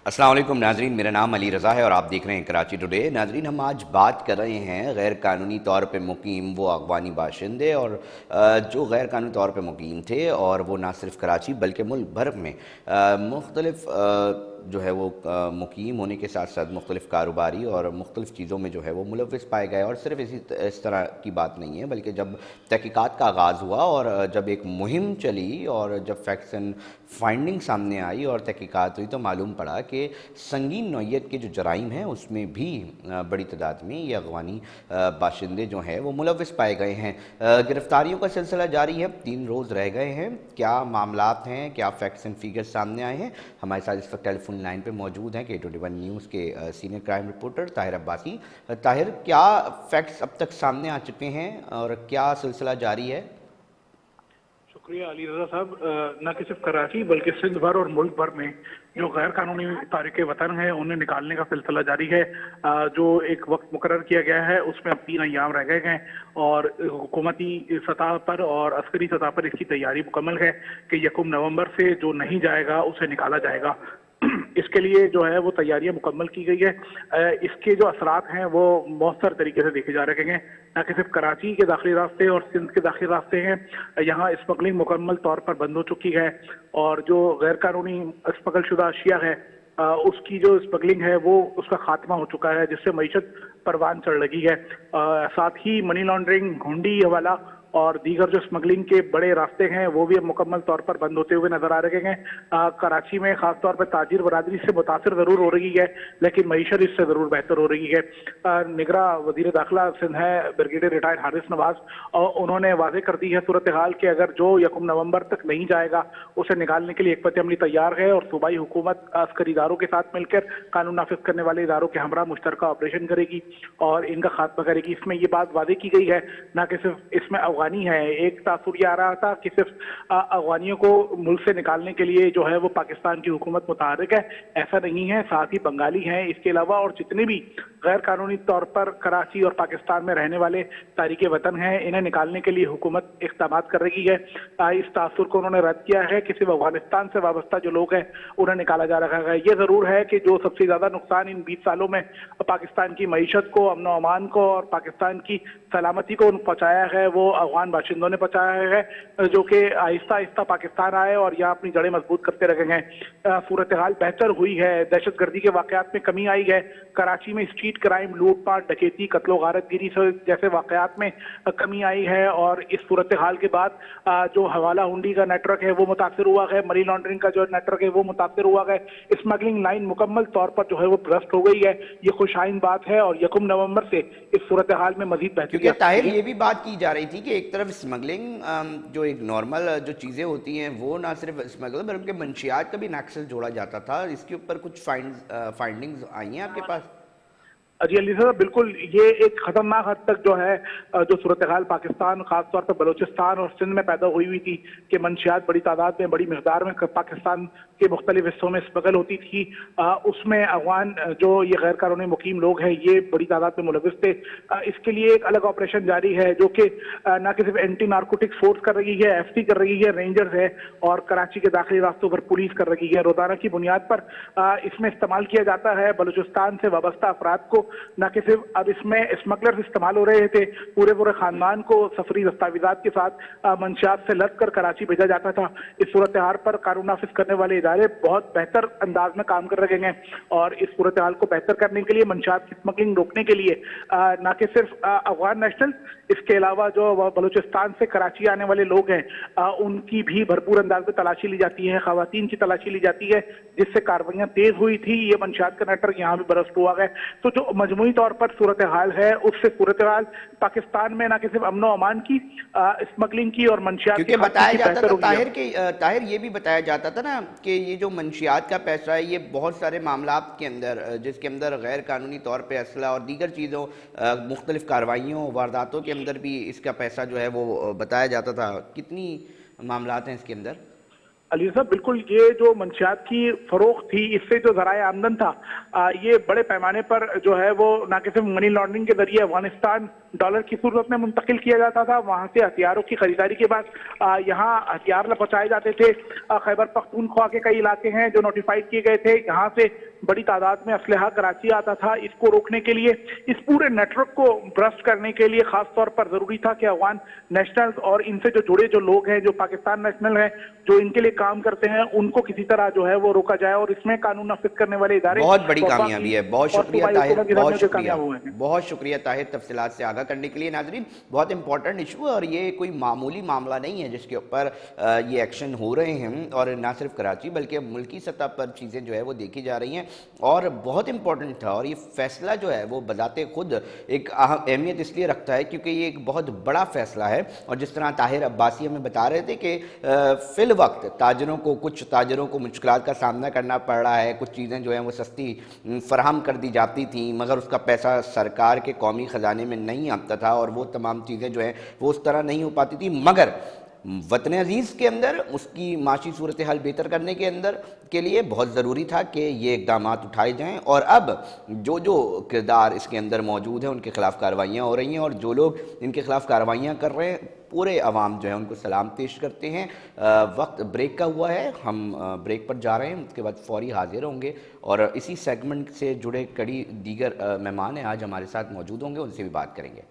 अस्सलाम वालेकुम नाजरीन, मेरा नाम अली रज़ा है और आप देख रहे हैं कराची टुडे। नाजरीन, हम आज बात कर रहे हैं गैर कानूनी तौर पे मुकीम वो अगवानी बाशिंदे और जो गैर कानूनी तौर पे मुकीम थे, और वो ना सिर्फ कराची बल्कि मुल्क भर में मुख्तलिफ जो है वो मुकीम होने के साथ साथ मुख्तलिफ कारोबारी और मुख्तलिफ चीज़ों में जो है वो मुलव्वस पाए गए। और सिर्फ इस तरह की बात नहीं है, बल्कि जब तहकीकात का आगाज़ हुआ और जब एक मुहिम चली और जब फैक्ट्स एंड फाइंडिंग सामने आई और तहकीकात हुई, तो मालूम पड़ा कि संगीन नौइयत के जो जराइम हैं उसमें भी बड़ी तादाद में ये अगवानी बाशिंदे जो हैं वो मुलव्वस पाए गए हैं। गिरफ्तारियों का सिलसिला जारी है, 3 रोज़ रह गए हैं। क्या मामलात हैं, क्या फैक्ट्स एंड फिगर्स सामने आए हैं? हमारे साथ इस वक्त टेलीफोन लाइन पे मौजूद हैं K21 न्यूज़ के senior crime reporter Tahir Abbasi. Tahir, क्या फैक्ट्स अब तक सामने आ चुके हैं और क्या सिलसिला जारी है? शुक्रिया अली रज़ा साहब। न कि सिर्फ कराची बल्कि सिंध भर और मुल्क भर में जो गैर कानूनी तारिक वतन है उन्हें निकालने का सिलसिला जारी है। जो एक वक्त मुकर्रर किया गया है उसमें अब 3 अय्याम रह गए हैं और हुकूमती सतह पर और अस्करी सतह पर इसकी तैयारी मुकम्मल है कि 1 नवंबर से जो नहीं जाएगा उसे निकाला जाएगा। इसके लिए जो है वो तैयारियां मुकम्मल की गई है। इसके जो असरात हैं वो मौसर तरीके से देखे जा रहे हैं। न कि सिर्फ कराची के दाखिली रास्ते और सिंध के दाखिली रास्ते हैं, यहाँ स्मगलिंग मुकम्मल तौर पर बंद हो चुकी है और जो गैर कानूनी स्मगल शुदा अशिया है उसकी जो स्मगलिंग है वो उसका खात्मा हो चुका है, जिससे मईशत परवान चढ़ लगी है। साथ ही मनी लॉन्ड्रिंग, घुंडी हवाला और दीगर जो स्मगलिंग के बड़े रास्ते हैं वो भी अब मुकम्मल तौर पर बंद होते हुए नजर आ रहे हैं। कराची में खास तौर पर ताजिर बरादरी से मुतासिर जरूर हो रही है, लेकिन मईशत इससे जरूर बेहतर हो रही है। निगरां वजीर दाखिला सिंध है ब्रिगेडियर रिटायर्ड हारिस नवाज, और उन्होंने वाजे कर दी है सूरत हाल कि अगर जो 1 नवंबर तक नहीं जाएगा उसे निकालने के लिए एक पति अमली तैयार है और सूबाई हुकूमत अस्करी इदारों के साथ मिलकर कानून नाफिज करने वाले इदारों के हमरा मुश्तरका ऑपरेशन करेगी और इनका खात्मा करेगी। इसमें ये बात वादे की गई है, न कि सिर्फ इसमें अफगानी है। एक तासुर ये आ रहा था कि सिर्फ अफगानियों को मुल्क से निकालने के लिए जो है वो पाकिस्तान की हुकूमत मुतहर्रिक है, ऐसा नहीं है। साथ ही बंगाली हैं इसके अलावा, और जितने भी गैर कानूनी तौर पर कराची और पाकिस्तान में रहने वाले तारिके वतन हैं इन्हें निकालने के लिए हुकूमत इक़दाम कर रही है। इस तासुर को उन्होंने रद्द किया है कि सिर्फ अफगानिस्तान से वाबस्ता जो लोग हैं उन्हें निकाला जा रहा है। ये जरूर है कि जो सबसे ज्यादा नुकसान इन 20 सालों में पाकिस्तान की मईशत को, अमन अमान को और पाकिस्तान की सलामती को पहुंचाया है वो अफगान बाशिंदों ने पहुंचाया है, जो कि आहिस्ता आहिस्ता पाकिस्तान आए और यहाँ अपनी जड़ें मजबूत करते रहे हैं। सूरत हाल बेहतर हुई है, दहशत गर्दी के वाकयात में कमी आई है। कराची में स्ट्रीट क्राइम, लूटपाट, डकैती, कत्लो गारतगिरी जैसे वाकयात में कमी आई है और इस सूरत हाल के बाद जो हवाला हुंडी का नेटवर्क है वो मुतासर हुआ है, मनी लॉन्ड्रिंग का जो नेटवर्क है वो मुतासर हुआ है, स्मगलिंग लाइन मुकम्मल तौर पर जो है वो ब्रस्ट हो गई है। ये खुशाइन बात है और 1 नवंबर से इस सूरत हाल में मजीद बेहतरी। क्योंकि ताहिर, ये भी बात की जा रही थी कि एक तरफ स्मगलिंग जो एक नॉर्मल जो चीज़ें होती हैं वो ना सिर्फ स्मगलिंग बल्कि मंशियात का भी नक्सल जोड़ा जाता था। इसके ऊपर कुछ फाइंडिंग्स आई हैं आपके पास? जी अली साहब, बिल्कुल ये एक खतरनाक हद तक जो है जो सूरत हाल पाकिस्तान खासतौर पर बलूचिस्तान और सिंध में पैदा हुई थी कि मंशियात बड़ी तादाद में, बड़ी मकदार में पाकिस्तान के मुख्तलिफ हिस्सों में स्मगल होती थी। उसमें अफगान जो ये गैर कानूनी मुकीम लोग हैं ये बड़ी तादाद में मुलविस थे। इसके लिए एक अलग ऑपरेशन जारी है जो कि न कि सिर्फ एंटी नारकोटिक्स फोर्स कर रही है, एफटी कर रही है, रेंजर्स है और कराची के दाखिली रास्तों पर पुलिस कर रही है। रोजाना की बुनियाद पर इसमें इस्तेमाल किया जाता है। बलूचिस्तान से वाबस्ता अफराद को न कि सिर्फ अब इसमें स्मगलर्स इस्तेमाल हो रहे थे, पूरे पूरे खानदान को सफरी दस्तावेजात के साथ मंशियात से लद कर कराची भेजा जाता था। इस सूरत हाल पर कानून नाफिज करने वाले इदारे बहुत बेहतर अंदाज में काम कर रहे हैं और इस सूरत हाल को बेहतर करने के लिए, मंशियात की स्मगलिंग रोकने के लिए न कि सिर्फ अफगान नेशनल, इसके अलावा जो बलूचिस्तान से कराची आने वाले लोग हैं उनकी भी भरपूर अंदाज में तलाशी ली जाती है, खवातीन की तलाशी ली जाती है, जिससे कार्रवाइयां तेज हुई थी। ये मंशियात का नेटवर्क यहाँ भी बरस्ट हुआ है। तो जो मजमूई तौर पर सूरत हाल है उससे सूरत हाल पाकिस्तान में न कि सिर्फ अमन अमान की, स्मगलिंग की और मंशियात की बताया जाता था ताहिर, ये भी बताया जाता था ना कि ये जो मंशियात का पैसा है ये बहुत सारे मामलात के अंदर, जिसके अंदर गैर कानूनी तौर पर असला और दीगर चीज़ों मुख्तलिफ कार्रवाइयों वारदातों के अंदर भी इसका पैसा जो है वो बताया जाता था। कितनी मामलात हैं इसके अंदर? अली साहब, बिल्कुल ये जो मंशियात की फरोख्त थी इससे जो ज़राए आमदन था ये बड़े पैमाने पर जो है वो न कि सिर्फ मनी लॉन्ड्रिंग के जरिए अफगानिस्तान डॉलर की सूरत में मुंतकिल किया जाता था, वहाँ से हथियारों की खरीदारी के बाद यहाँ हथियार पहुँचाए जाते थे। खैबर पख्तूनख्वा के कई इलाके हैं जो नोटिफाइड किए गए थे, यहाँ से बड़ी तादाद में असलहा कराची आता था। इसको रोकने के लिए, इस पूरे नेटवर्क को भ्रष्ट करने के लिए खास तौर पर जरूरी था कि अफगान नेशनल्स और इनसे जो जुड़े जो लोग हैं, जो पाकिस्तान नेशनल हैं, जो इनके लिए काम करते हैं, उनको किसी तरह जो है वो रोका जाए और इसमें कानून नाफिज करने वाले इदारे बहुत बड़ी कामयाबी है। बहुत शुक्रिया ताहिर, बहुत शुक्रिया, हैं। बहुत शुक्रिया ताहिर तफसीलात से आगाह करने के लिए। नाजरीन, बहुत इंपॉर्टेंट इशू है और ये कोई मामूली मामला नहीं है जिसके ऊपर ये एक्शन हो रहे हैं, और ना सिर्फ कराची बल्कि मुल्की सतह पर चीज़ें जो है वो देखी जा रही हैं, और बहुत इंपॉर्टेंट था। और ये फैसला जो है वो बजाते खुद एक अहमियत इसलिए रखता है क्योंकि ये एक बहुत बड़ा फैसला है। और जिस तरह ताहिर अब्बासी हमें बता रहे थे कि फिल वक्त कुछ ताजरों को मुश्किलात का सामना करना पड़ रहा है, कुछ चीज़ें जो हैं वो सस्ती फराहम कर दी जाती थी मगर उसका पैसा सरकार के कौमी ख़जाने में नहीं आता था, और वो तमाम चीज़ें जो हैं वो उस तरह नहीं हो पाती थी। मगर वतन अजीज़ के अंदर उसकी माशी सूरत हाल बेहतर करने के अंदर के लिए बहुत ज़रूरी था कि ये इक़दाम उठाए जाएं, और अब जो जो किरदार इसके अंदर मौजूद हैं उनके ख़िलाफ़ कार्रवाइयाँ हो रही हैं, और जो लोग इनके ख़िलाफ़ कार्रवाइयाँ कर रहे हैं पूरे अवाम जो है उनको सलाम पेश करते हैं। वक्त ब्रेक का हुआ है, हम ब्रेक पर जा रहे हैं, उसके बाद फौरी हाजिर होंगे और इसी सेगमेंट से जुड़े कड़ी दीगर मेहमान हैं आज हमारे साथ मौजूद होंगे, उनसे भी बात करेंगे।